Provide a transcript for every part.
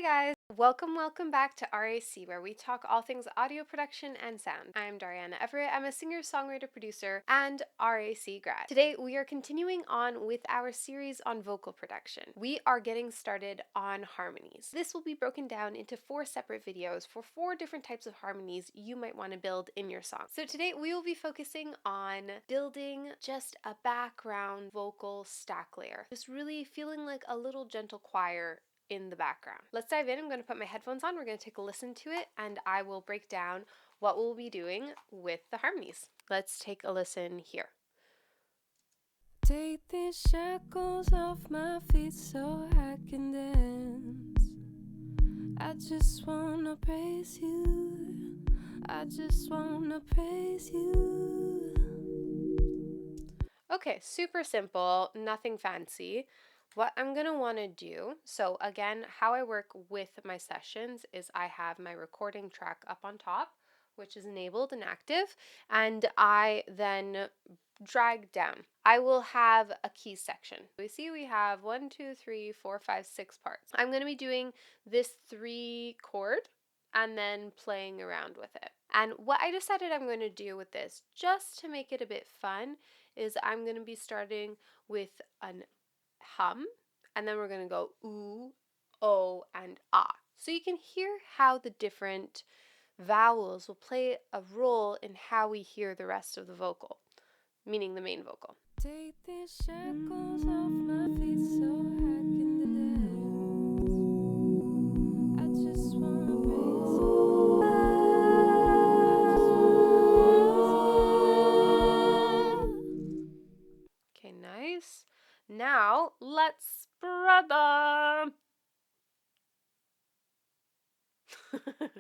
guys, welcome back to RAC, where we talk all things audio production and sound. I'm Dariana Everett. I'm a singer, songwriter, producer, and RAC grad. Today we are continuing on with our series on vocal production. We are getting started on harmonies. This will be broken down into 4 separate videos for 4 different types of harmonies you might want to build in your song. So today we will be focusing on building just a background vocal stack layer, just really feeling like a little gentle choir in the background. Let's dive in. I'm going to put my headphones on. We're going to take a listen to it, and I will break down what we'll be doing with the harmonies. Let's take a listen here. Take these shackles off my feet so I can dance. I just wanna praise you. I just wanna praise you. Okay, super simple, nothing fancy. What I'm going to want to do, so again, how I work with my sessions is I have my recording track up on top, which is enabled and active, and I then drag down. I will have a key section. We see we have 1, 2, 3, 4, 5, 6 parts. I'm going to be doing this 3 chord and then playing around with it. And what I decided I'm going to do with this, just to make it a bit fun, is I'm going to be starting with an hum, and then we're going to go ooh, oh, and ah. So you can hear how the different vowels will play a role in how we hear the rest of the vocal, meaning the main vocal. Take these shackles off my feet so I can dance. I just wanna praise you. Okay, nice. Now let's spread them.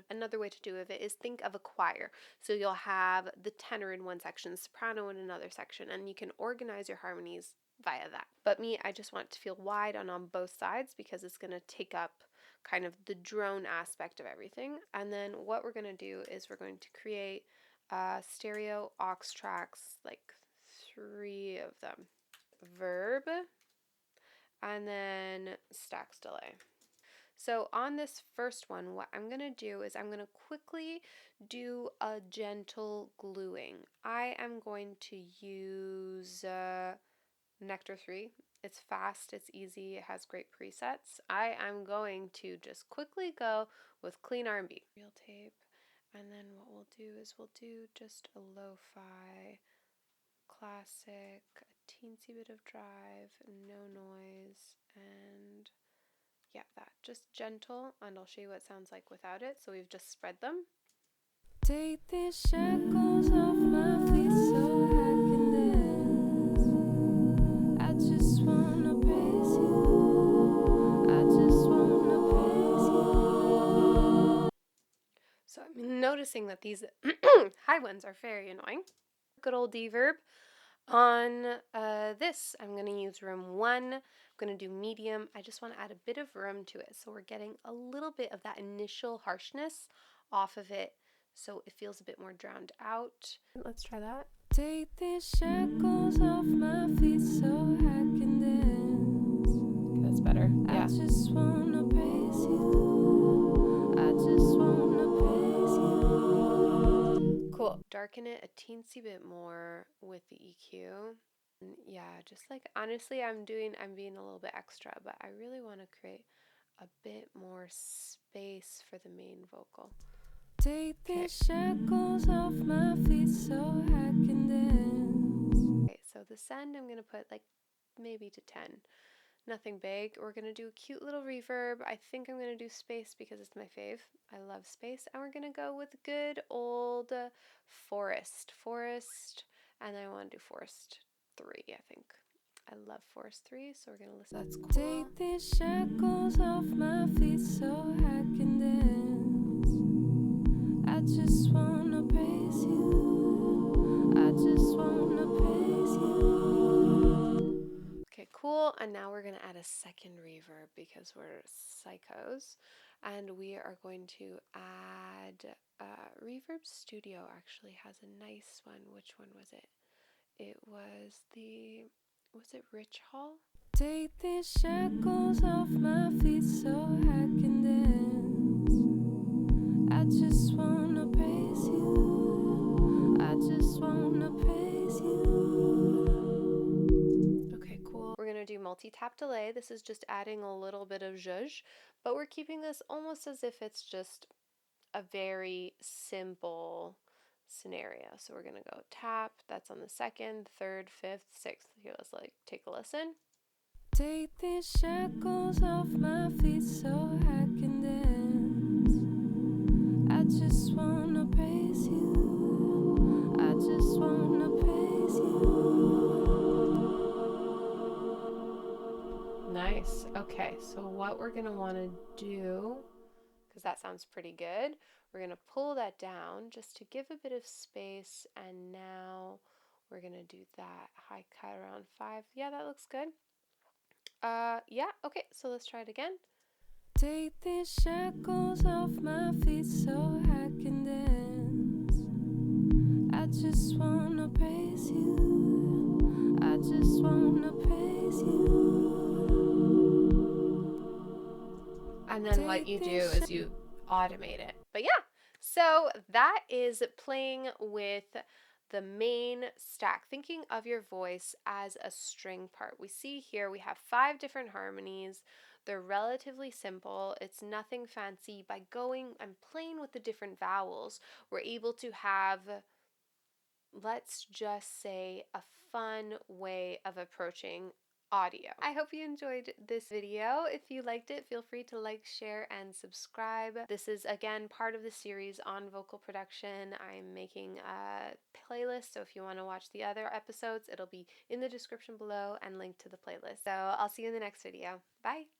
Another way to do it is think of a choir. So you'll have the tenor in one section, the soprano in another section, and you can organize your harmonies via that. But me, I just want it to feel wide and on both sides because it's going to take up kind of the drone aspect of everything. And then what we're going to do is we're going to create stereo aux tracks, like 3 of them. Verb, and then stacks delay. So on this first one, what I'm going to do is I'm going to quickly do a gentle gluing. I am going to use Nectar 3. It's fast, it's easy, it has great presets. I am going to just quickly go with clean R&B. Real tape. And then what we'll do is we'll do just a lo-fi, classic, a teensy bit of drive, no noise, and yeah, that. Just gentle, and I'll show you what it sounds like without it. So we've just spread them. Take these shackles off my feet so I can dance. I just wanna praise you. I just wanna praise you. So I'm noticing that these high ones are very annoying. Good old reverb. On this, I'm going to use room 1. I'm going to do medium. I just want to add a bit of room to it. So we're getting a little bit of that initial harshness off of it so it feels a bit more drowned out. Let's try that. Take these shackles off my feet so I can dance. Okay, that's better. Yeah. I just wanna praise you. I just wanna praise you. Cool. Darken it a teensy bit more with the EQ. And yeah, just like honestly, I'm being a little bit extra, but I really want to create a bit more space for the main vocal. Take these shackles off my feet so I can dance. Okay, so the send I'm going to put like maybe to 10. Nothing big. We're going to do a cute little reverb. I think I'm going to do space because it's my fave. I love space. And we're going to go with good old forest. And I want to do forest 3, I think. I love forest 3, so we're going to listen. That's cool. Take these shackles off my feet so I can dance. I just wanna praise you. I just wanna praise you. Okay, cool. And now we're going to add a second reverb because we're psychos. And we are going to add Reverb Studio actually has a nice one. Which one was it? It was it Rich Hall? Take these shackles off my feet so I can dance. multi-tap delay. This is just adding a little bit of zhuzh, but we're keeping this almost as if it's just a very simple scenario. So we're going to go tap, that's on the second, third, fifth, sixth. Here, let's take a listen. Take these shackles off my feet so I can dance. I just wanna praise you. I just wanna praise you. Nice. Okay, so what we're going to want to do, because that sounds pretty good, we're going to pull that down just to give a bit of space, and now we're going to do that high cut around 5. Yeah, that looks good. Yeah, okay, so let's try it again. Take these shackles off my feet so I can dance. I just wanna praise you. I just wanna praise you. And then what you do is you automate it. But yeah, so that is playing with the main stack, thinking of your voice as a string part. We see here we have 5 different harmonies. They're relatively simple. It's nothing fancy. By going and playing with the different vowels, we're able to have, let's just say, a fun way of approaching audio. I hope you enjoyed this video. If you liked it, feel free to like, share, and subscribe. This is again part of the series on vocal production. I'm making a playlist, so if you want to watch the other episodes, it'll be in the description below and linked to the playlist. So I'll see you in the next video. Bye!